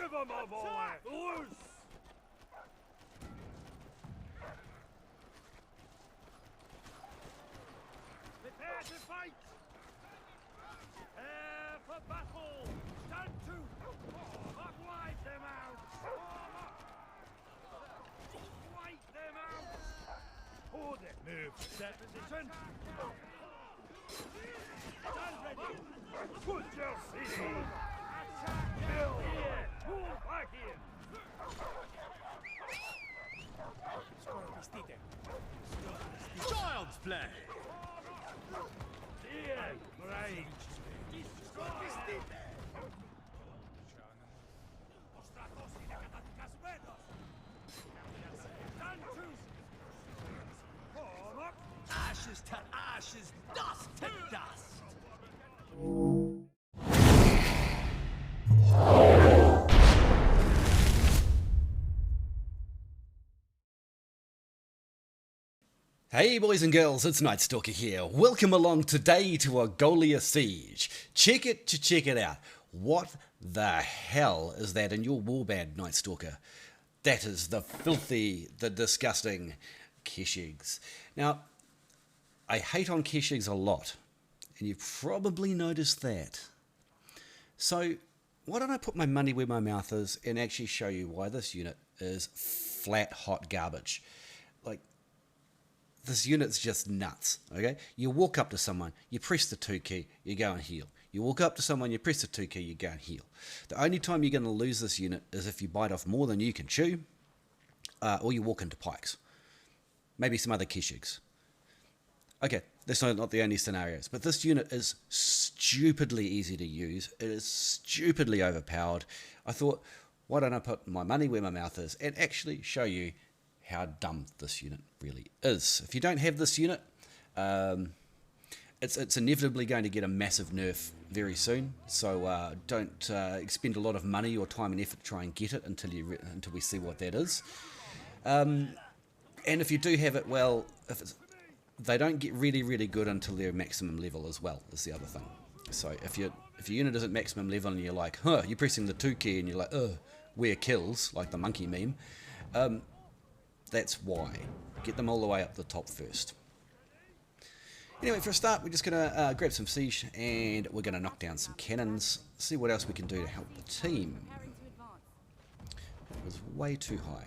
Give him a volley! Loose! Prepare to fight! Prepare for battle! Stand to! Wipe them out! Wipe them out! Hold it! Move! Set position! Stand ready! Put your seat! Attack! Kill! Here! Move back here! Child's play! Here! Right! Ashes to ashes, dust to dust! Hey boys and girls, it's KnightStalker here. Welcome along today to Argolia Siege. Check it out. What the hell is that in your warband, KnightStalker? That is the filthy, the disgusting Keshigs. Now, I hate on Keshigs a lot, and you've probably noticed that. So, why don't I put my money where my mouth is and actually show you why this unit is flat hot garbage. Like, this unit's just nuts, okay? You walk up to someone, you press the 2 key, you go and heal. You walk up to someone, you press the 2 key, you go and heal. The only time you're going to lose this unit is if you bite off more than you can chew, or you walk into pikes. Maybe some other Keshigs. Okay, that's not the only scenarios, but this unit is stupidly easy to use. It is stupidly overpowered. I thought, why don't I put my money where my mouth is and actually show you how dumb this unit really is. If you don't have this unit, it's inevitably going to get a massive nerf very soon. So don't expend a lot of money or time and effort to try and get it until we see what that is. And if you do have it, well, they don't get really, really good until they're maximum level as well, is the other thing. So if your unit isn't maximum level and you're like, you're pressing the 2 key and you're like, where kills, like the monkey meme, that's why. Get them all the way up the top first. Anyway, for a start, we're just going to grab some siege and we're going to knock down some cannons, see what else we can do to help the team. It was way too high.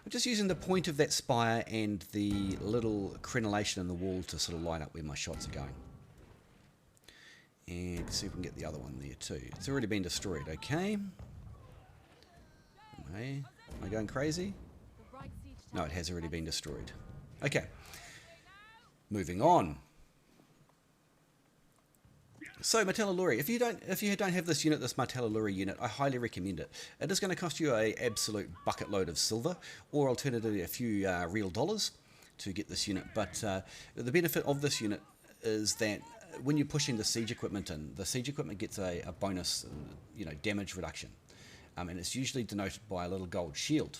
I'm just using the point of that spire and the little crenellation in the wall to sort of line up where my shots are going. And see if we can get the other one there too. It's already been destroyed, okay? Am I going crazy? No, it has already been destroyed. Okay. Moving on. So, Martellalori, if you don't have this unit, this Martellalori unit, I highly recommend it. It is going to cost you an absolute bucket load of silver, or alternatively a few real dollars to get this unit. But the benefit of this unit is that when you're pushing the siege equipment in, the siege equipment gets a bonus, damage reduction. And it's usually denoted by a little gold shield.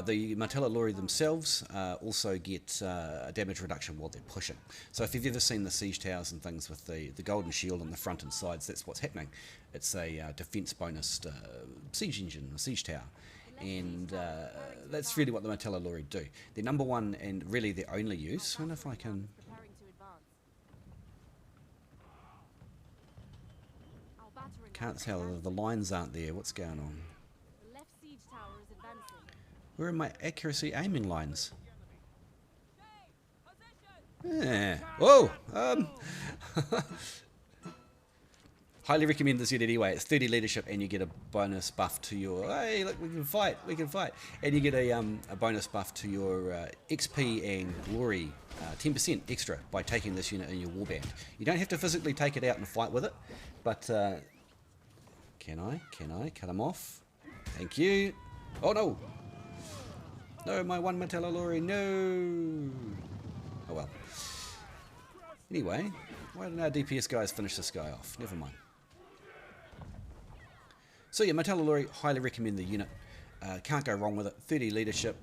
The Martellalori themselves also get a damage reduction while they're pushing. So if you've ever seen the siege towers and things with the golden shield on the front and sides, that's what's happening. It's a defense bonus siege engine, a siege tower. And that's really what the Martellalori do. Their number one and really their only use. I wonder if I can... Can't tell, the lines aren't there. What's going on? Where are my accuracy aiming lines? Yeah. Whoa! Highly recommend this unit anyway. It's 30 leadership and you get a bonus buff to your... Hey, look, we can fight. And you get a bonus buff to your XP and glory, 10% extra by taking this unit in your warband. You don't have to physically take it out and fight with it, but... Can I cut him off? Thank you. Oh no! No, my one Martellalori, no! Oh well. Anyway, why don't our DPS guys finish this guy off? Never mind. So yeah, Martellalori, highly recommend the unit. Can't go wrong with it. 30 leadership,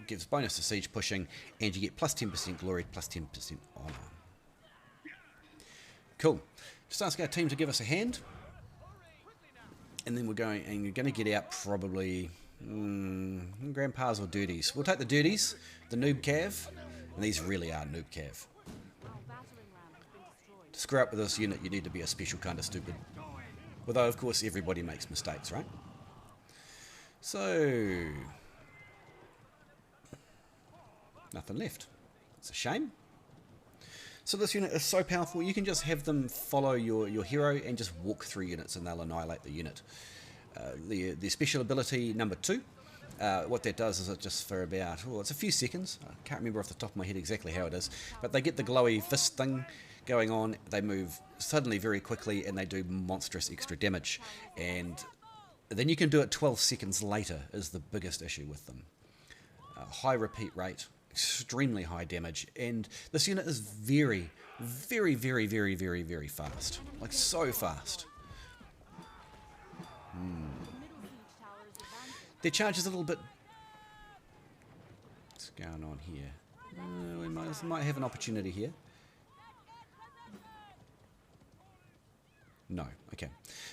gives bonus to siege pushing, and you get plus 10% glory, plus 10% honor. Cool. Just ask our team to give us a hand. And then you're going to get out probably grandpas or dirties. We'll take the dirties, the noob cav, and these really are noob cav. To screw up with this unit, you need to be a special kind of stupid. Although, of course, everybody makes mistakes, right? So, nothing left. It's a shame. So this unit is so powerful, you can just have them follow your hero and just walk through units and they'll annihilate the unit. The special ability number 2, what that does is it just for about, it's a few seconds, I can't remember off the top of my head exactly how it is, but they get the glowy fist thing going on, they move suddenly very quickly and they do monstrous extra damage. And then you can do it 12 seconds later is the biggest issue with them. High repeat rate, extremely high damage, and this unit is very, very, very, very, very, very fast. Like, so fast. Their charge is a little bit... What's going on here? We might have an opportunity here. No, okay.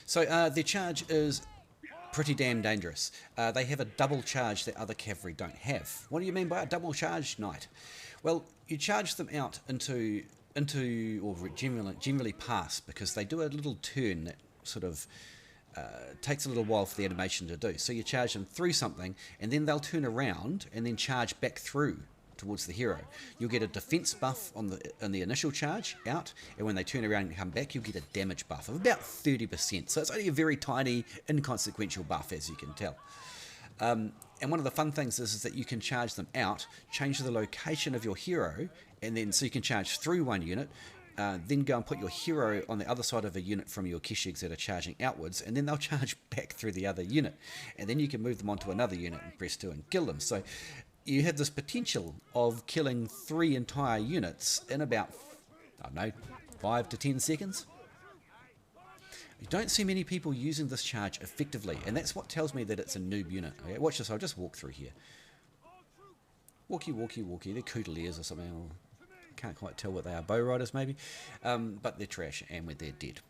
So their charge is pretty damn dangerous. They have a double charge that other cavalry don't have. What do you mean by a double charge, Knight? Well, you charge them out into or generally past, because they do a little turn that sort of takes a little while for the animation to do. So you charge them through something, and then they'll turn around and then charge back through towards the hero. You'll get a defense buff on the initial charge out, and when they turn around and come back, you'll get a damage buff of about 30%. So it's only a very tiny, inconsequential buff, as you can tell. And one of the fun things is that you can charge them out, change the location of your hero, and then so you can charge through one unit, then go and put your hero on the other side of a unit from your Keshigs that are charging outwards, and then they'll charge back through the other unit. And then you can move them onto another unit and press 2 and kill them. So you have this potential of killing 3 entire units in about, I don't know, 5 to 10 seconds. You don't see many people using this charge effectively, and that's what tells me that it's a noob unit. Okay, watch this, I'll just walk through here. Walkie, walkie, walkie. They're Couteliers or something. I can't quite tell what they are. Bow riders, maybe. But they're trash, and they're dead.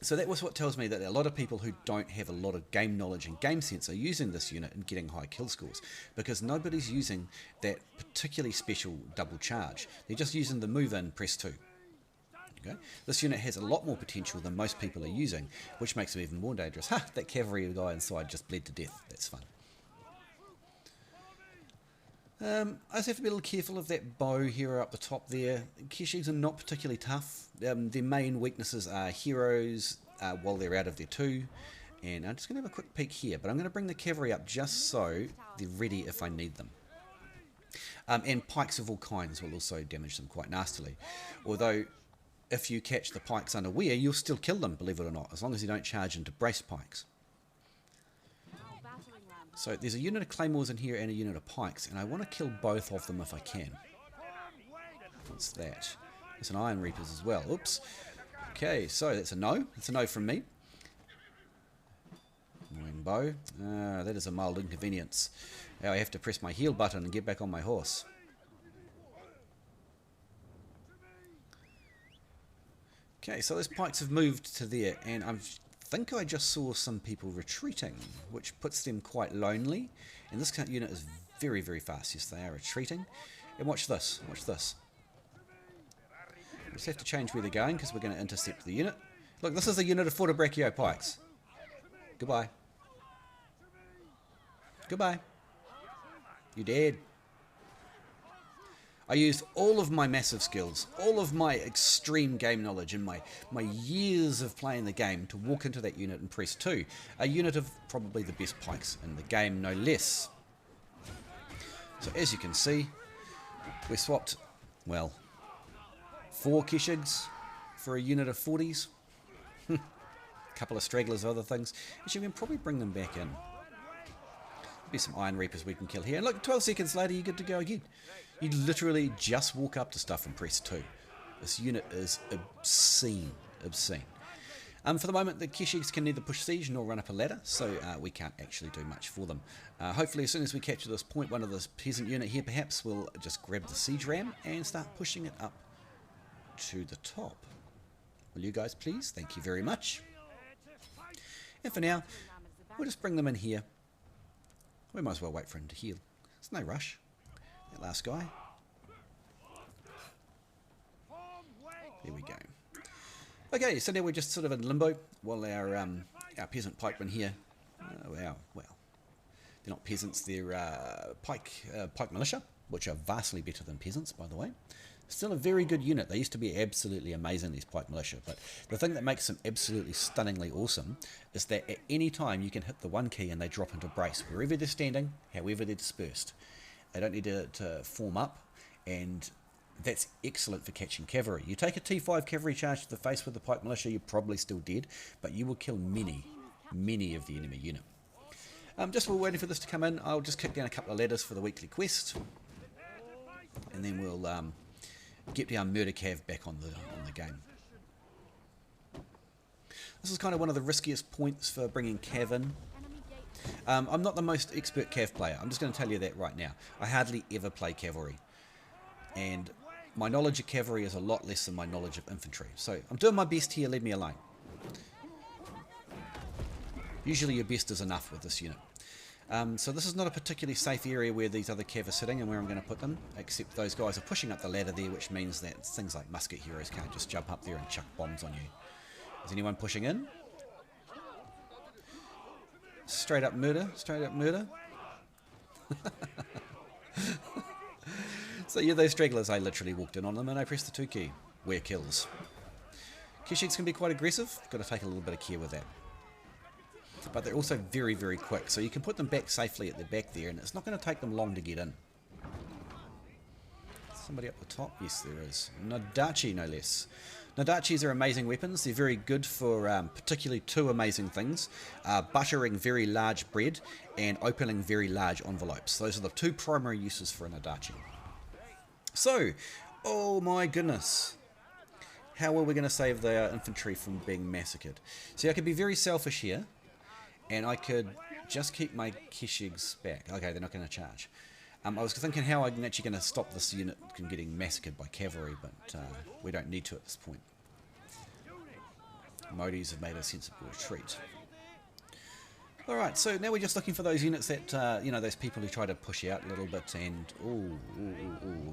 So that was what tells me that a lot of people who don't have a lot of game knowledge and game sense are using this unit and getting high kill scores, because nobody's using that particularly special double charge. They're just using the move in, press 2. Okay? This unit has a lot more potential than most people are using, which makes them even more dangerous. Ha! That cavalry guy inside just bled to death. That's fun. I just have to be a little careful of that bow hero up the top there. Keshigs are not particularly tough. Their main weaknesses are heroes while they're out of their 2. And I'm just going to have a quick peek here, but I'm going to bring the cavalry up just so they're ready if I need them. And pikes of all kinds will also damage them quite nastily. Although, if you catch the pikes unaware, you'll still kill them, believe it or not, as long as you don't charge into braced pikes. So there's a unit of claymores in here and a unit of pikes, and I want to kill both of them if I can. What's that? There's an Iron Reapers as well. Oops. Okay, so that's a no. That's a no from me. Annoying bow. That is a mild inconvenience. Now I have to press my heal button and get back on my horse. Okay, so those pikes have moved to there, and I think I just saw some people retreating, which puts them quite lonely. And this unit is very, very fast. Yes, they are retreating. And watch this. Watch this. We just have to change where they're going because we're going to intercept the unit. Look, this is a unit of Fortebraccio pikes. Goodbye. Goodbye. You're dead. I used all of my massive skills, all of my extreme game knowledge and my years of playing the game to walk into that unit and press 2. A unit of probably the best pikes in the game, no less. So as you can see, we swapped, well, 4 Keshigs for a unit of 40s. A couple of stragglers of other things. Actually, we can probably bring them back in. Be some Iron Reapers we can kill here. And look, 12 seconds later, you're good to go again. You literally just walk up to stuff and press 2. This unit is obscene. Obscene. For the moment, the Keshigs can neither push siege nor run up a ladder, so we can't actually do much for them. Hopefully, as soon as we capture this point, one of this peasant unit here, perhaps, will just grab the siege ram and start pushing it up to the top. Will you guys please? Thank you very much. And for now, we'll just bring them in here. We might as well wait for him to heal. There's no rush. That last guy. There we go. Okay, so now we're just sort of in limbo while our peasant pikemen here, well, they're not peasants, they're pike militia, which are vastly better than peasants, by the way. Still a very good unit. They used to be absolutely amazing, these pike militia, but the thing that makes them absolutely stunningly awesome is that at any time you can hit the one key and they drop into brace, wherever they're standing, however they're dispersed. They don't need to form up, and that's excellent for catching cavalry. You take a T5 cavalry charge to the face with the pike militia, you're probably still dead, but you will kill many of the enemy unit. Just while waiting for this to come in, I'll just kick down a couple of ladders for the weekly quest, and then we'll get down Murder Cav back on the game. This is kind of one of the riskiest points for bringing Cav in. I'm not the most expert Cav player, I'm just going to tell you that right now. I hardly ever play cavalry, and my knowledge of cavalry is a lot less than my knowledge of infantry. So I'm doing my best here, leave me alone. Usually your best is enough with this unit. So this is not a particularly safe area where these other cav are sitting and where I'm going to put them, except those guys are pushing up the ladder there, which means that things like musket heroes can't just jump up there and chuck bombs on you. Is anyone pushing in? Straight up murder, straight up murder. So yeah, those stragglers, I literally walked in on them and I pressed the 2 key. Where kills. Keshigs can be quite aggressive, got to take a little bit of care with that. But they're also very, very quick, so you can put them back safely at the back there, and it's not going to take them long to get in. Somebody up the top? Yes, there is. Nadachi, no less. Nadachis are amazing weapons. They're very good for particularly 2 amazing things. Buttering very large bread and opening very large envelopes. Those are the 2 primary uses for a Nadachi. So, oh my goodness. How are we going to save the infantry from being massacred? See, I could be very selfish here, and I could just keep my Keshigs back. Okay, they're not going to charge. I was thinking how I'm actually going to stop this unit from getting massacred by cavalry, but we don't need to at this point. Modis have made a sensible retreat. Alright, so now we're just looking for those units that, you know, those people who try to push out a little bit and,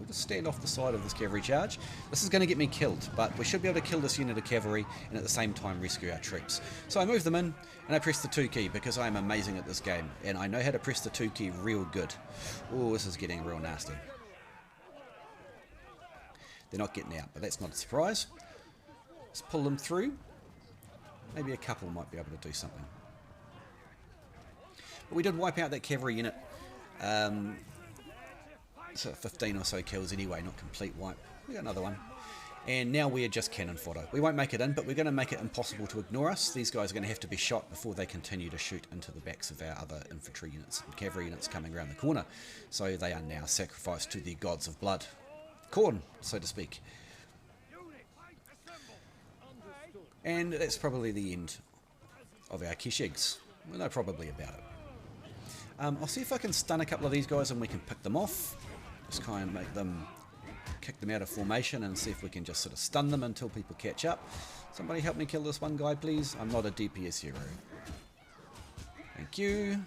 just stand off the side of this cavalry charge. This is going to get me killed, but we should be able to kill this unit of cavalry and at the same time rescue our troops. So I move them in and I press the 2 key because I am amazing at this game and I know how to press the 2 key real good. Oh, this is getting real nasty. They're not getting out, but that's not a surprise. Let's pull them through. Maybe a couple might be able to do something. But we did wipe out that cavalry unit. So 15 or so kills anyway, not complete wipe. We got another one. And now we are just cannon fodder. We won't make it in, but we're going to make it impossible to ignore us. These guys are going to have to be shot before they continue to shoot into the backs of our other infantry units and cavalry units coming around the corner. So they are now sacrificed to the gods of blood. Corn, so to speak. And that's probably the end of our Keshigs. Well, no, probably about it. I'll see if I can stun a couple of these guys and we can pick them off. Just kind of make them, kick them out of formation and see if we can just sort of stun them until people catch up. Somebody help me kill this one guy, please. I'm not a DPS hero. Thank you.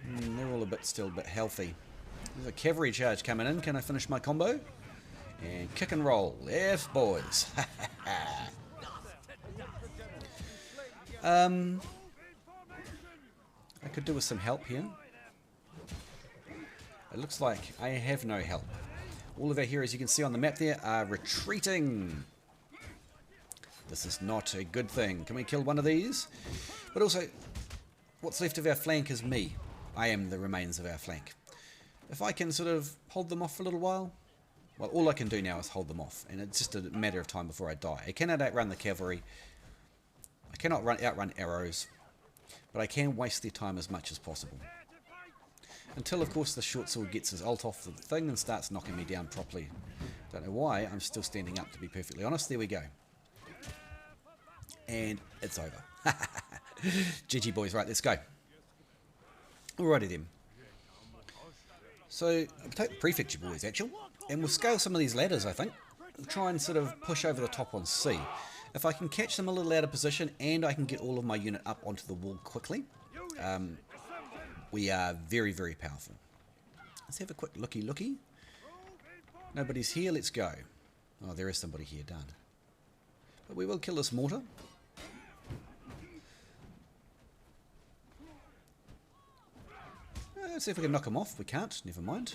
They're all still a bit healthy. There's a cavalry charge coming in. Can I finish my combo? And kick and roll. Yes, boys. I could do with some help here. It looks like I have no help. All of our heroes you can see on the map there are retreating. This is not a good thing. Can we kill one of these? But also, what's left of our flank is me. I am the remains of our flank. If I can sort of hold them off for a little while, well, all I can do now is hold them off, and it's just a matter of time before I die. I cannot outrun the cavalry. I cannot outrun arrows, but I can waste their time as much as possible. Until, of course, the short sword gets his ult off the thing and starts knocking me down properly. Don't know why, I'm still standing up, to be perfectly honest. There we go. And it's over. GG boys, right, let's go. Alrighty then. So, I'll take the Prefecture boys, actually, and we'll scale some of these ladders, I think. We'll try and sort of push over the top on C. If I can catch them a little out of position and I can get all of my unit up onto the wall quickly, we are very, very powerful. Let's have a quick looky. Nobody's here, let's go. Oh, there is somebody here, done. But we will kill this mortar. Let's see if we can knock him off. We can't, never mind.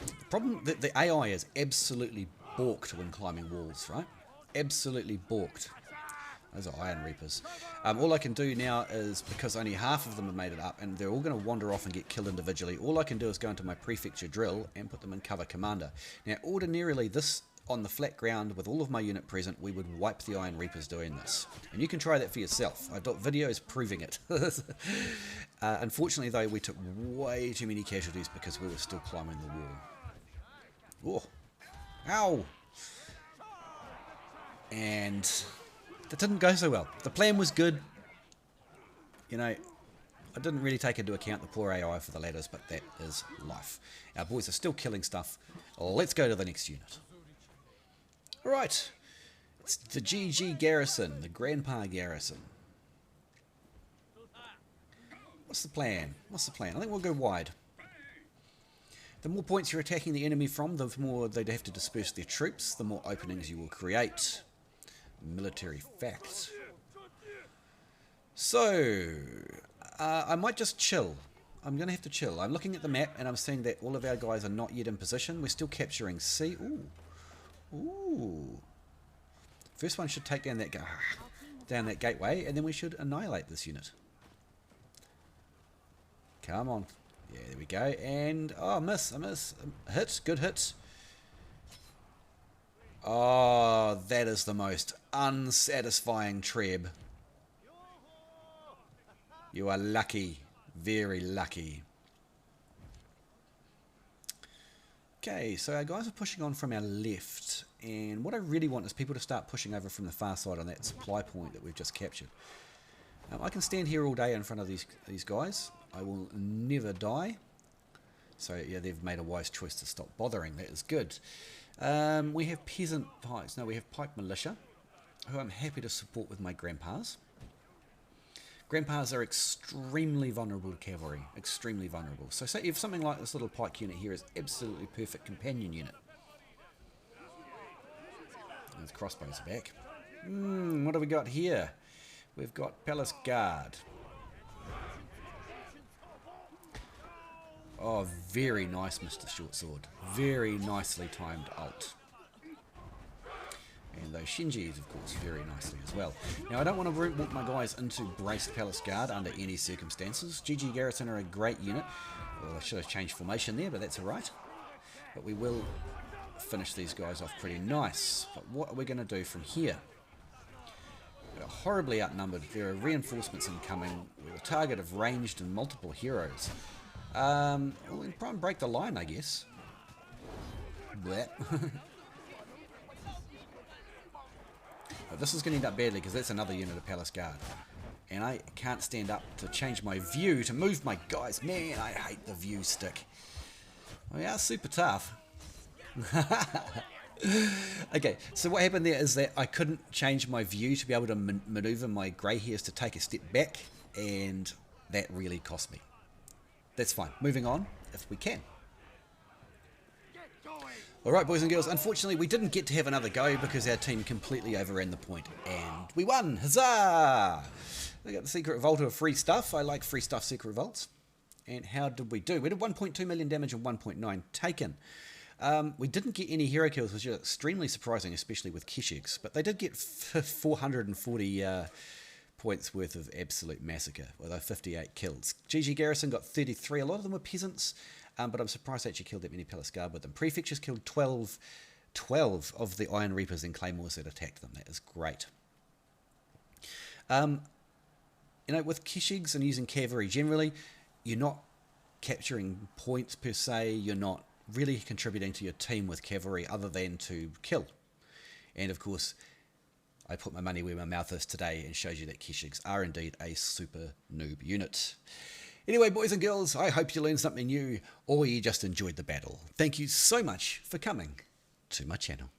The problem, the AI is absolutely balked when climbing walls, right? Absolutely balked. Those are Iron Reapers. All I can do now is, because only half of them have made it up, and they're all going to wander off and get killed individually, all I can do is go into my Prefecture drill and put them in cover commander. Now, ordinarily, this on the flat ground with all of my unit present, we would wipe the Iron Reapers doing this. And you can try that for yourself. I've got videos proving it. Unfortunately, though, we took way too many casualties because we were still climbing the wall. Oh! Ow! And that didn't go so well. The plan was good. You know, I didn't really take into account the poor AI for the ladders, but that is life. Our boys are still killing stuff. Let's go to the next unit. Alright, it's the GG Garrison, the Grandpa Garrison. What's the plan? I think we'll go wide. The more points you're attacking the enemy from, the more they'd have to disperse their troops, the more openings you will create. Military fact. So, I might just chill. I'm going to have to chill. I'm looking at the map and I'm seeing that all of our guys are not yet in position. We're still capturing C. Ooh. First one should take down that gateway, and then we should annihilate this unit. Come on. Yeah, there we go. And I miss. Hit, good hit. Oh, that is the most unsatisfying treb. You are lucky, very lucky. Okay, so our guys are pushing on from our left, and what I really want is people to start pushing over from the far side on that supply point that we've just captured. I can stand here all day in front of these guys. I will never die. So yeah, they've made a wise choice to stop bothering. That is good. We have peasant pikes. No, we have pike militia, who I'm happy to support with my grandpas. Grandpas are extremely vulnerable to cavalry, extremely vulnerable. So say if something like this little pike unit here is absolutely perfect companion unit. And the crossbows are back. What have we got here? We've got Palace Guard. Oh, very nice, Mr. Shortsword. Very nicely timed ult. And those Shinjis, of course, very nicely as well. Now, I don't want to walk my guys into Braced Palace Guard under any circumstances. GG Garrison are a great unit. Well, I should have changed formation there, but that's alright. But we will finish these guys off pretty nice. But what are we going to do from here? We're horribly outnumbered. There are reinforcements incoming. We're the target of ranged and multiple heroes. We'll try and break the line, I guess. Blech. But this is going to end up badly because that's another unit of Palace Guard. And I can't stand up to change my view to move my guys. Man, I hate the view stick. We are super tough. Okay, so what happened there is that I couldn't change my view to be able to maneuver my grey hairs to take a step back, and that really cost me. That's fine. Moving on, if we can. Alright, boys and girls, unfortunately we didn't get to have another go because our team completely overran the point, and we won! Huzzah! We got the secret vault of free stuff. I like free stuff secret vaults. And how did we do? We did 1.2 million damage and 1.9 taken. We didn't get any hero kills, which is extremely surprising, especially with Keshigs, but they did get 440 points worth of absolute massacre with 58 kills. GG Garrison got 33. A lot of them were peasants, but I'm surprised they actually killed that many Palace Guard with them. Prefectures killed 12 of the Iron Reapers and Claymores that attacked them. That is great. You know, with Keshigs and using cavalry generally, you're not capturing points per se. You're not really contributing to your team with cavalry other than to kill. And of course, I put my money where my mouth is today and shows you that Keshigs are indeed a super noob unit. Anyway, boys and girls, I hope you learned something new or you just enjoyed the battle. Thank you so much for coming to my channel.